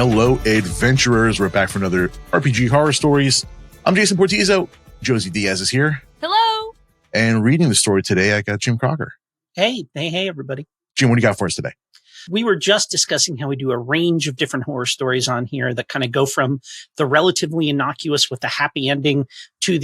Hello, adventurers. We're back for another RPG Horror Stories. I'm Jason Portizo. Josie Diaz is here. Hello. And reading the story today, I got Jim Crocker. Hey, everybody. Jim, what do you got for us today? We were just discussing how we do a range of different horror stories on here that kind of go from the relatively innocuous with the happy ending to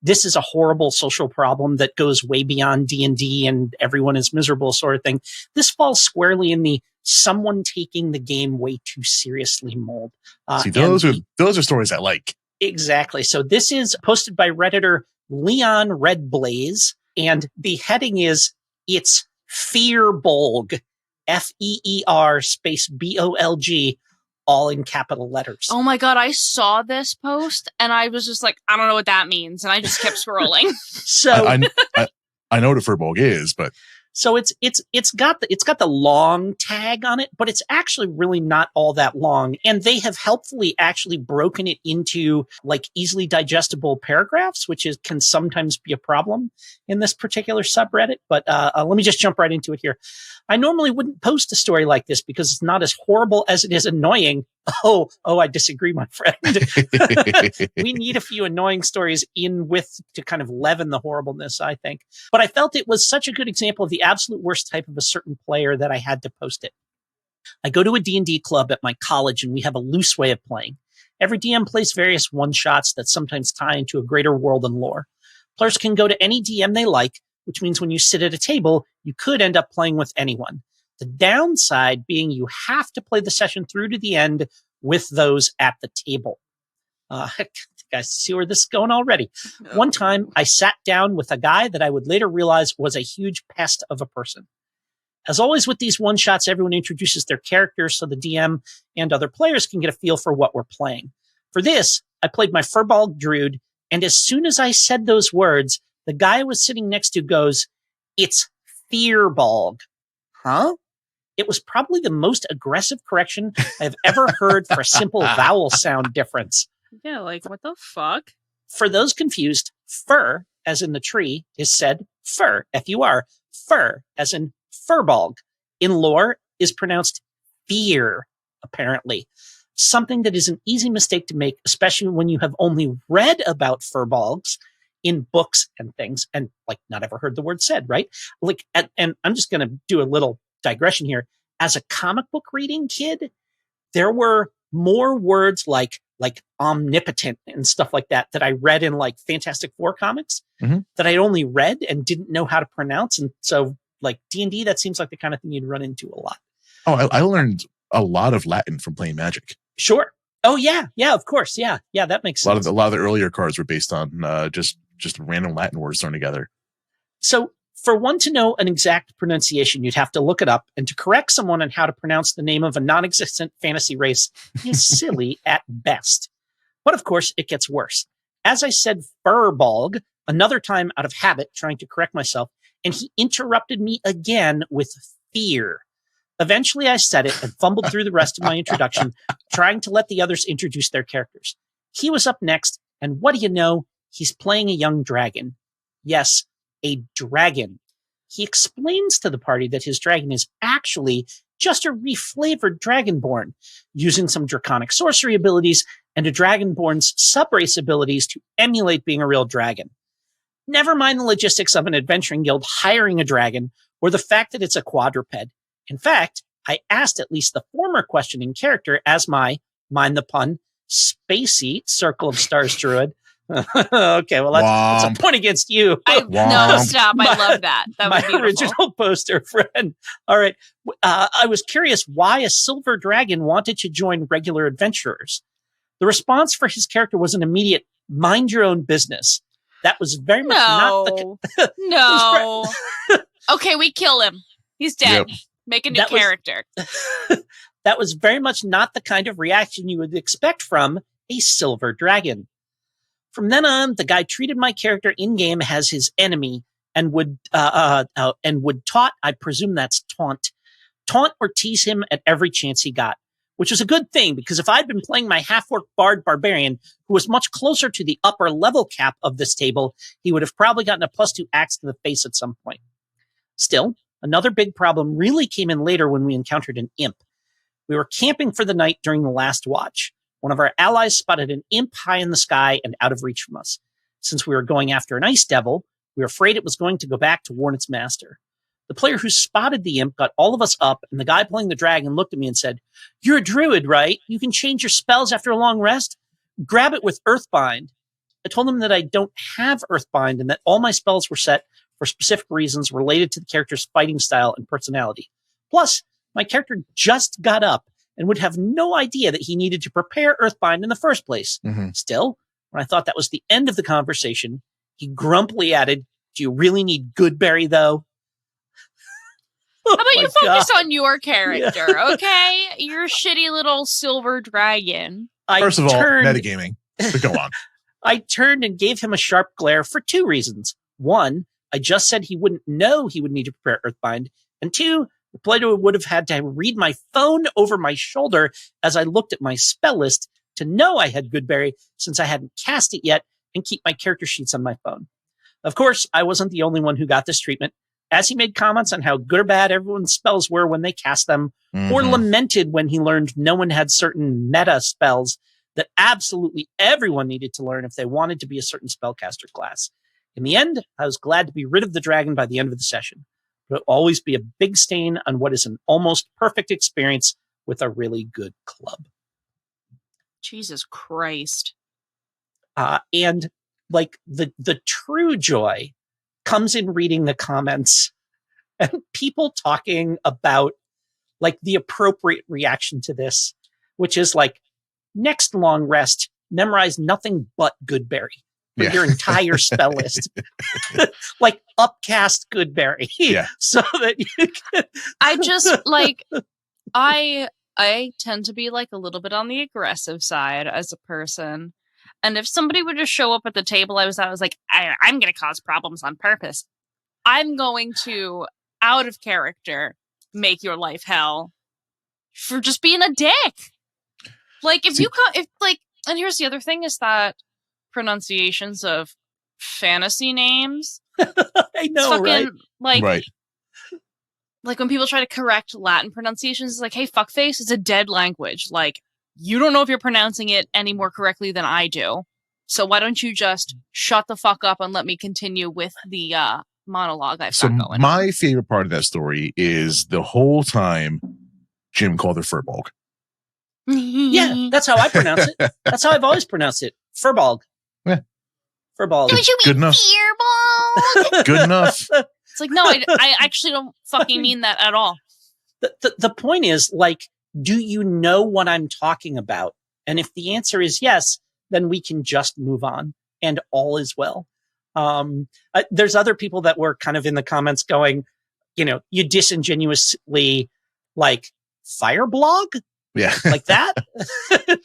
this is a horrible social problem that goes way beyond D&D and everyone is miserable sort of thing. This falls squarely in the someone taking the game way too seriously mold. See, those are stories I like. Exactly. So this is posted by Redditor Leon Redblaze, and the heading is, it's FEER-bolg, FEER space BOLG, all in capital letters. Oh my God, I saw this post and I was just like, I don't know what that means. And I just kept scrolling. So I know what a FEER-bolg is, but so it's got the long tag on it, but it's actually really not all that long. And they have helpfully actually broken it into like easily digestible paragraphs, which can sometimes be a problem in this particular subreddit. But let me just jump right into it here. I normally wouldn't post a story like this because it's not as horrible as it is annoying. Oh, I disagree, my friend. We need a few annoying stories to kind of leaven the horribleness, I think. But I felt it was such a good example of the absolute worst type of a certain player that I had to post it. I go to a D&D club at my college and we have a loose way of playing. Every DM plays various one-shots that sometimes tie into a greater world and lore. Players can go to any DM they like, which means when you sit at a table, you could end up playing with anyone. The downside being you have to play the session through to the end with those at the table. Guys, see where this is going already. No. One time, I sat down with a guy that I would later realize was a huge pest of a person. As always with these one-shots, everyone introduces their characters so the DM and other players can get a feel for what we're playing. For this, I played my FEER-bolg druid, and as soon as I said those words, the guy I was sitting next to goes, "It's FEER-bolg." Huh? It was probably the most aggressive correction I've ever heard for a simple vowel sound difference. Yeah, like, what the fuck? For those confused, fir, as in the tree, is said fur, F-U-R. Fur, as in FEER-bolg. In lore, is pronounced fear, apparently. Something that is an easy mistake to make, especially when you have only read about FEER-bolgs in books and things, and like not ever heard the word said, right? Like, and I'm just going to do a little digression here. As a comic book reading kid, there were more words like omnipotent and stuff like that I read in like Fantastic Four comics that I'd only read and didn't know how to pronounce. And so like D&D, that seems like the kind of thing you'd run into a lot. Oh, I learned a lot of Latin from playing Magic. Sure. Oh yeah. Yeah, of course. Yeah. Yeah. That makes sense. A lot of the earlier cards were based on just random Latin words thrown together. So for one to know an exact pronunciation, you'd have to look it up, and to correct someone on how to pronounce the name of a non-existent fantasy race is silly at best. But of course, it gets worse. As I said FEER-bolg, another time out of habit, trying to correct myself, and he interrupted me again with fear. Eventually, I said it and fumbled through the rest of my introduction, trying to let the others introduce their characters. He was up next, and what do you know? He's playing a young dragon. Yes, a dragon. He explains to the party that his dragon is actually just a reflavored dragonborn, using some draconic sorcery abilities and a dragonborn's subrace abilities to emulate being a real dragon. Never mind the logistics of an adventuring guild hiring a dragon, or the fact that it's a quadruped. In fact, I asked at least the former questioning character as my, mind the pun, spacey Circle of Stars druid. Okay, well, that's a point against you. No, stop. I love that. That was my original poster friend. All right. I was curious why a silver dragon wanted to join regular adventurers. The response for his character was an immediate, mind your own business. That was very much not the... No. Okay, we kill him. He's dead. Yep. Make a new character. That was very much not the kind of reaction you would expect from a silver dragon. From then on, the guy treated my character in-game as his enemy and would taunt, I presume that's taunt or tease him at every chance he got, which was a good thing because if I'd been playing my half-orc bard barbarian, who was much closer to the upper level cap of this table, he would have probably gotten a +2 axe to the face at some point. Still, another big problem really came in later when we encountered an imp. We were camping for the night during the last watch. One of our allies spotted an imp high in the sky and out of reach from us. Since we were going after an ice devil, we were afraid it was going to go back to warn its master. The player who spotted the imp got all of us up, and the guy playing the dragon looked at me and said, "You're a druid, right? You can change your spells after a long rest? Grab it with Earthbind." I told him that I don't have Earthbind and that all my spells were set for specific reasons related to the character's fighting style and personality. Plus, my character just got up and would have no idea that he needed to prepare Earthbind in the first place. Mm-hmm. Still, when I thought that was the end of the conversation, he grumpily added, "Do you really need Goodberry, though?" How about you focus on your character, okay? You're a shitty little silver dragon. First of all, metagaming. But go on. I turned and gave him a sharp glare for two reasons. One, I just said he wouldn't know he would need to prepare Earthbind. And two, the player would have had to read my phone over my shoulder as I looked at my spell list to know I had Goodberry since I hadn't cast it yet and keep my character sheets on my phone. Of course, I wasn't the only one who got this treatment, as he made comments on how good or bad everyone's spells were when they cast them, or lamented when he learned no one had certain meta spells that absolutely everyone needed to learn if they wanted to be a certain spellcaster class. In the end, I was glad to be rid of the dragon by the end of the session. But it'll always be a big stain on what is an almost perfect experience with a really good club. Jesus Christ. And like the true joy comes in reading the comments and people talking about like the appropriate reaction to this, which is like, next long rest, memorize nothing but Goodberry for your entire spell list. Like upcast Goodberry. Yeah. So that you can I just like I tend to be like a little bit on the aggressive side as a person. And if somebody would just show up at the table I was like, I'm going to cause problems on purpose. I'm going to, out of character, make your life hell for just being a dick. Like, and here's the other thing is that pronunciations of fantasy names. I know, fucking, right? Right. Like when people try to correct Latin pronunciations, it's like, hey, fuckface, it's a dead language. Like, you don't know if you're pronouncing it any more correctly than I do. So why don't you just shut the fuck up and let me continue with the monologue I've got going. My favorite part of that story is the whole time Jim called her FEER-bolg. Yeah, that's how I pronounce it. That's how I've always pronounced it. FEER-bolg. Yeah. FEER-bolg. Don't you Good mean enough. FEER-bolg? Good enough. It's like, no, I actually don't fucking mean that at all. The point is, like, do you know what I'm talking about? And if the answer is yes, then we can just move on and all is well. There's other people that were kind of in the comments going, you know, you disingenuously like FEER-bolg? Yeah. Like that?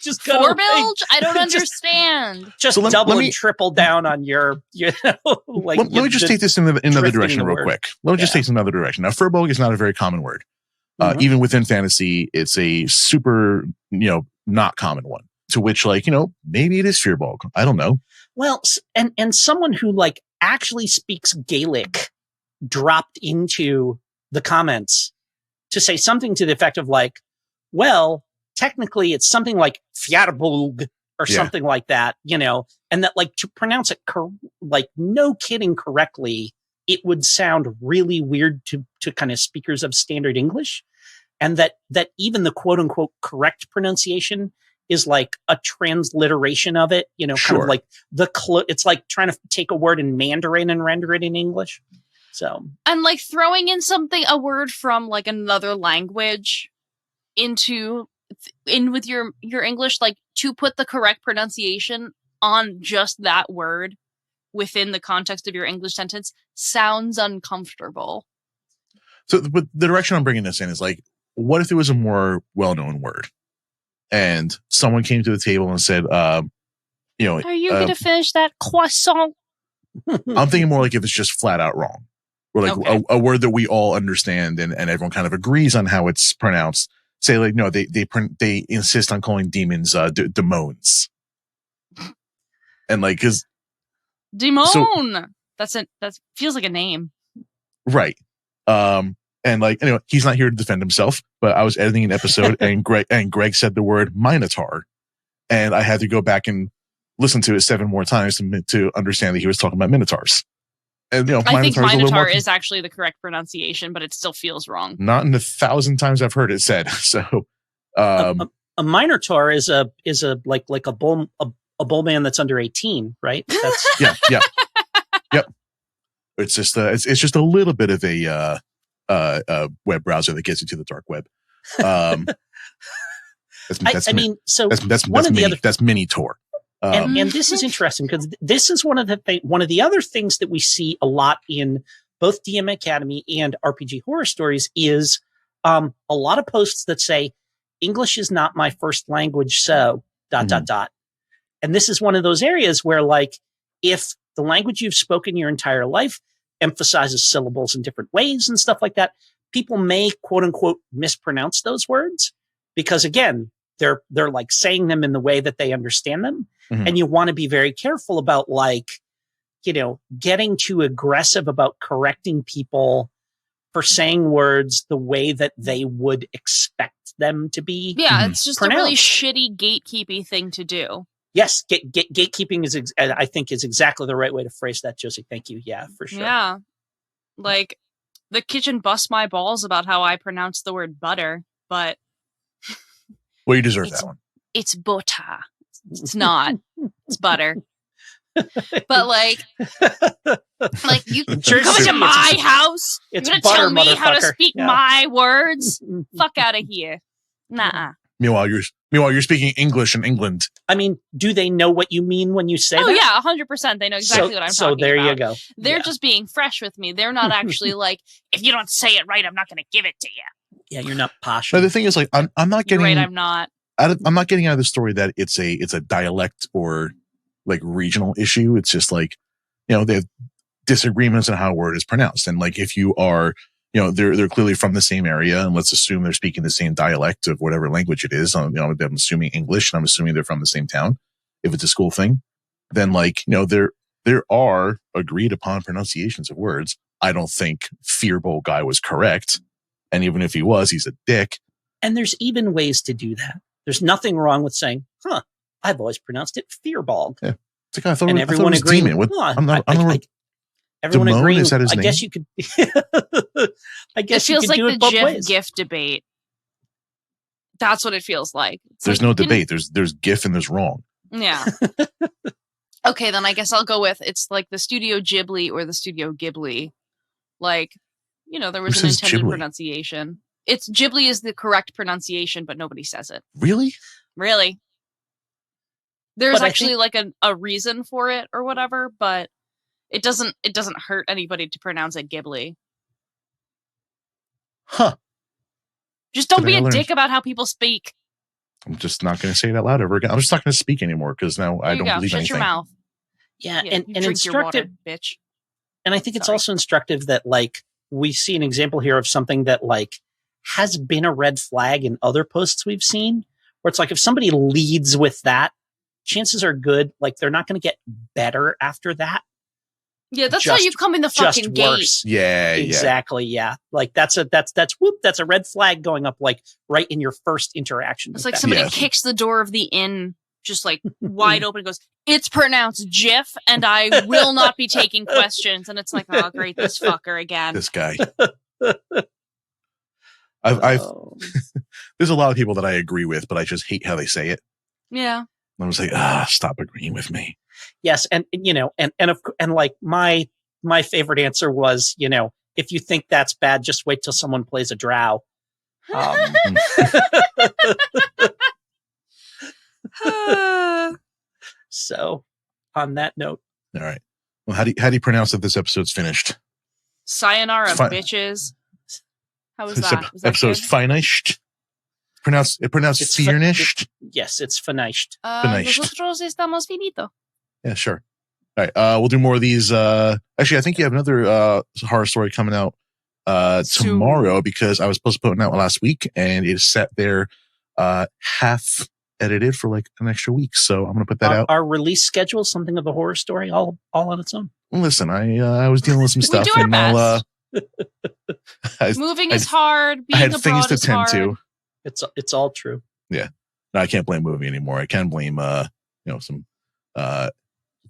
Just go FEER-bolg? I don't understand. Just So double and triple down on your like. Let me just take this in another direction real word. quick. Let me just take another direction. Now, FEER-bolg is not a very common word. Even within fantasy, it's a super, not common one. To which, maybe it is FEER-bolg. I don't know. Well, and someone who like actually speaks Gaelic dropped into the comments to say something to the effect of like, well, technically it's something like FEER-bolg or something like that, and that like to pronounce it like no kidding correctly, it would sound really weird to kind of speakers of standard English, and that even the quote unquote correct pronunciation is like a transliteration of it, kind of like it's like trying to take a word in Mandarin and render it in English. So, and like throwing in a word from like another language in with your English, like to put the correct pronunciation on just that word within the context of your English sentence sounds uncomfortable. So, but the direction I'm bringing this in is like, what if it was a more well-known word and someone came to the table and said, are you going to finish that croissant? I'm thinking more like if it's just flat out wrong, or like a word that we all understand and everyone kind of agrees on how it's pronounced. Say like, no, they insist on calling demons demons, and like because demon, that feels like a name, right? And like, anyway, he's not here to defend himself, but I was editing an episode and Greg said the word Minotaur. And I had to go back and listen to it 7 more times to understand that he was talking about Minotaurs. And, I think Minotaur is actually the correct pronunciation, but it still feels wrong. Not in the 1,000 times I've heard it said. So, a Minotaur is a like a bull man that's under 18, right? That's Yep. It's just just a little bit of a web browser that gets you to the dark web. That's Minitor. And this is interesting because this is one of the other things that we see a lot in both DM Academy and RPG Horror Stories is a lot of posts that say English is not my first language, so ... And this is one of those areas where, like, if the language you've spoken your entire life emphasizes syllables in different ways and stuff like that, people may quote unquote mispronounce those words because, again, they're like saying them in the way that they understand them. And you want to be very careful about, like, you know, getting too aggressive about correcting people for saying words the way that they would expect them to be. Yeah, it's just pronounced. A really shitty gatekeeping thing to do. Yes, gatekeeping is, I think, is exactly the right way to phrase that, Josie. Thank you. Yeah, for sure. Yeah. Like, the kitchen busts my balls about how I pronounce the word butter, but... Well, you deserve that one. It's butter. It's not. It's butter. But, like you come into my house? You're going to tell me how to speak my words? Fuck out of here. Nah. Meanwhile, you're speaking English in England. I mean, do they know what you mean when you say that? Oh, yeah, 100%. They know exactly what I'm talking about. So there you go. They're just being fresh with me. They're not actually like, if you don't say it right, I'm not going to give it to you. Yeah, you're not posh. But the thing is, like, I'm not getting... You're right, I'm not. I'm not getting out of the story that it's a dialect or, like, regional issue. It's just like, you know, they have disagreements on how a word is pronounced. And, like, if you are... You know, they're clearly from the same area, and let's assume they're speaking the same dialect of whatever language it is. You know, I'm assuming English, and I'm assuming they're from the same town. If it's a school thing, then, like, you know, there are agreed upon pronunciations of words. I don't think FEER-bolg guy was correct, and even if he was, he's a dick. And there's even ways to do that. There's nothing wrong with saying, I've always pronounced it FEER-bolg. Yeah, it's like I thought it was demon. Everyone agreeing. I name? guess you could. I guess it feels like the GIF debate. That's what it feels like. There's no debate. There's GIF and there's wrong. Yeah. Okay, then I guess I'll go with it's like the Studio Ghibli or the Studio Ghibli. Like, you know, there was an intended pronunciation. It's Ghibli is the correct pronunciation, but nobody says it. Really? Really. There's actually like a reason for it or whatever, but it doesn't hurt anybody to pronounce it Ghibli. Huh. Just don't be a dick about how people speak. I'm just not going to say it out loud ever again. I'm just not going to speak anymore because now I don't believe anything. Shut your mouth. Yeah, and drink instructive, your water, bitch. And I think it's also instructive that, like, we see an example here of something that, like, has been a red flag in other posts we've seen, where it's like if somebody leads with that, chances are good, like, they're not going to get better after that. Yeah, that's how you come in the fucking gate. Worse. Yeah, exactly. Yeah, like that's a red flag going up, like, right in your first interaction. It's like somebody kicks the door of the inn just like wide open and goes, "It's pronounced Jiff, and I will not be taking questions." And it's like, oh, great, this fucker again. This guy. I've there's a lot of people that I agree with, but I just hate how they say it. Yeah. I was like, stop agreeing with me. Yes, and you know, and like my favorite answer was, you know, if you think that's bad, just wait till someone plays a drow. So, on that note, all right. Well, how do you pronounce that this episode's finished? Sayonara, bitches. How was that? Episode's finished. It pronounced finished. Yes, it's finished. Nosotros estamos finito. Yeah, sure. All right. We'll do more of these. Actually, I think you have another horror story coming out tomorrow because I was supposed to put it out last week and it sat there half edited for like an extra week. So I'm going to put that out. Our release schedule, something of a horror story all on its own. Listen, I was dealing with some stuff and Moving is hard. Being I had abroad things to is tend hard. to. It's all true. Yeah. No, I can't blame moving anymore. I can blame, some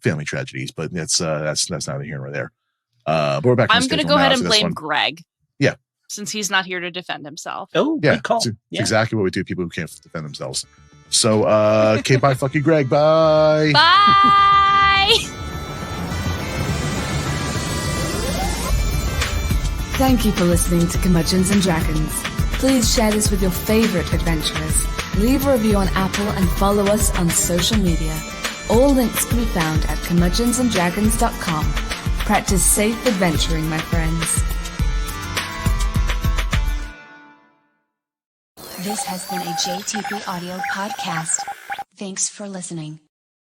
family tragedies, but that's neither here nor there. But we're back. I'm going to go ahead and blame one. Greg. Yeah. Since he's not here to defend himself. Oh, yeah. Good call. It's exactly what we do. People who can't defend themselves. So, okay, bye, fuck you, Greg. Bye. Bye. Thank you for listening to Curmudgeons and Dragons. Please share this with your favorite adventurers. Leave a review on Apple and follow us on social media. All links can be found at curmudgeonsanddragons.com. Practice safe adventuring, my friends. This has been a JTP Audio podcast. Thanks for listening.